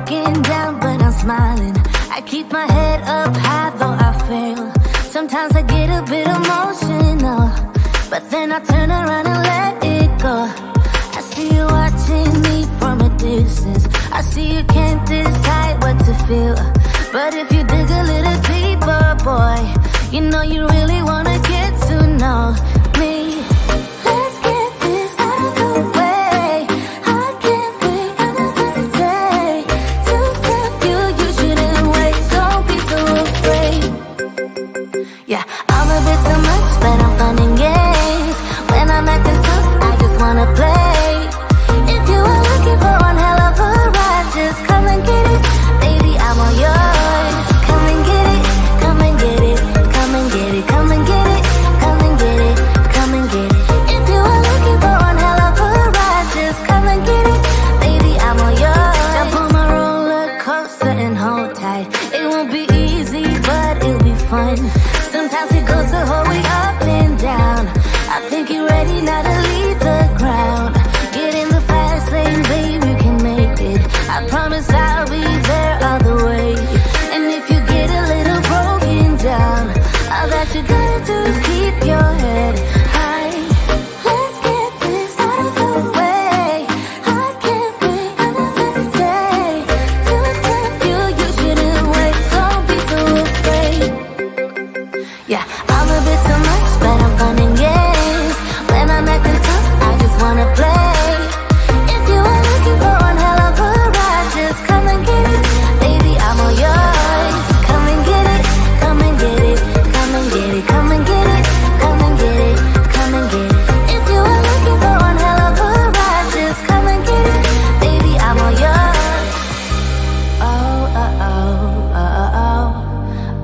broken down, but I'm smiling. I keep my head up high, though I fail. Sometimes I get a bit emotional, but then I turn around and let it go. I see you watching me from a distance. I see you can't decide what to feel, but if you dig a little deeper, boy, you know you really wanna get to know me. Let's get this out of the way. I can't wait another day to tell you you shouldn't wait. Don't be so afraid. Yeah, I'm a bit too much, but I'm fun and games. When I'm acting tough, I just wanna play. If you were looking for one hell of a ride, just come and get it. Baby, I'm all yours. Come and get it, come and get it, come and get it, come and get it, come and get it, come and get it. If you were looking for one hell of a ride, just come and get it. Baby, I'm all yours. Jump on my roller coaster and hold tight. It won't be easy, but it'll be fun. Sometimes it goes the whole way up and down. I think you're ready now to leave the ground. Get in the fast lane, babe, you can make it. I promise I'll be there all the way. And if you get a little broken down, all that you gotta do is keep your head high. Let's get this out of the way. I can't wait another day to tell you you shouldn't wait. Don't be so afraid. Yeah, I'm a bit too much, but I'm fun and games. When I'm acting tough, I just wanna play. If you are looking for one hell of a ride, just come and get it. Baby, I'm all yours. Come and get it, come and get it, come and get it, come and get it, come and get it, come and get it. If you are looking for one hell of a ride, just come and get it. Baby, I'm all yours. Oh, oh, oh, oh,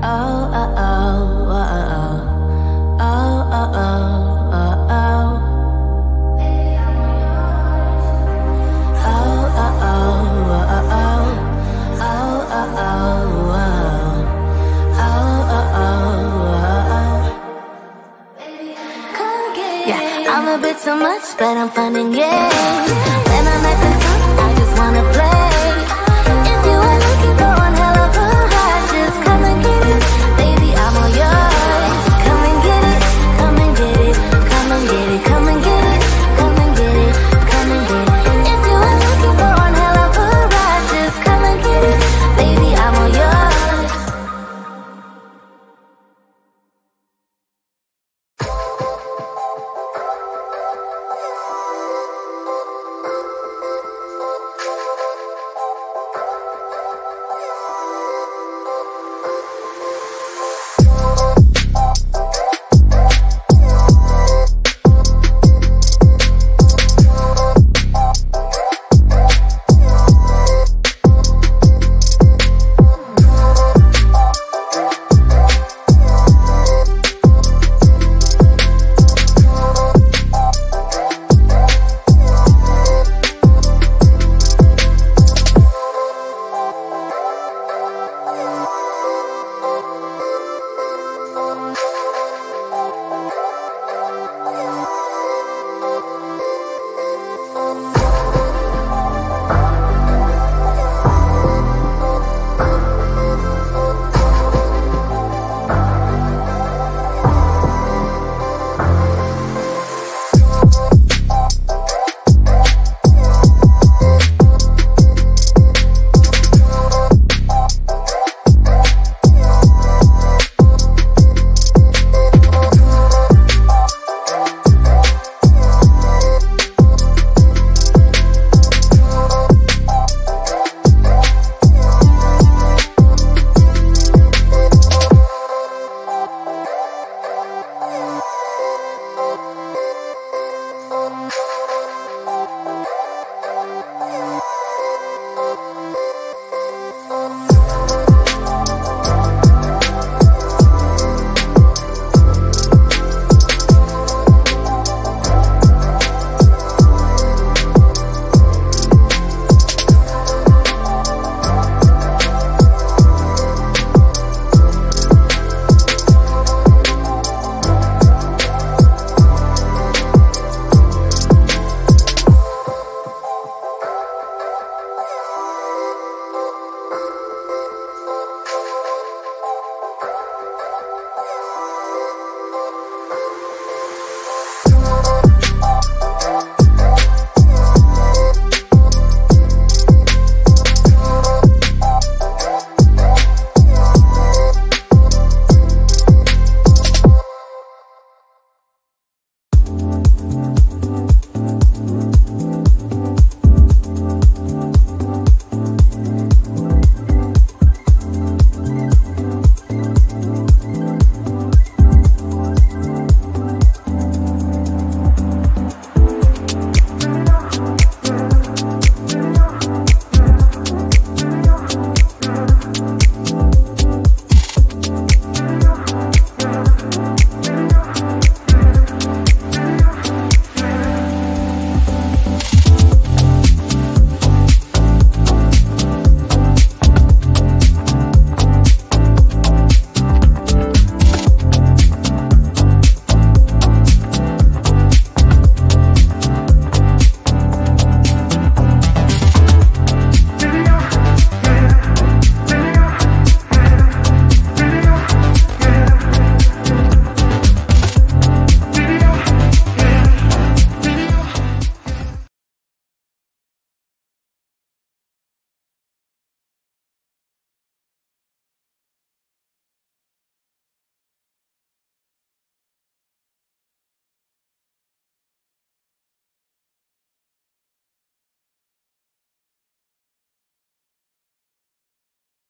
oh, oh, oh, oh, oh, oh, oh, oh, oh, oh. Yeah, I'm a bit too much, but I'm fun and games.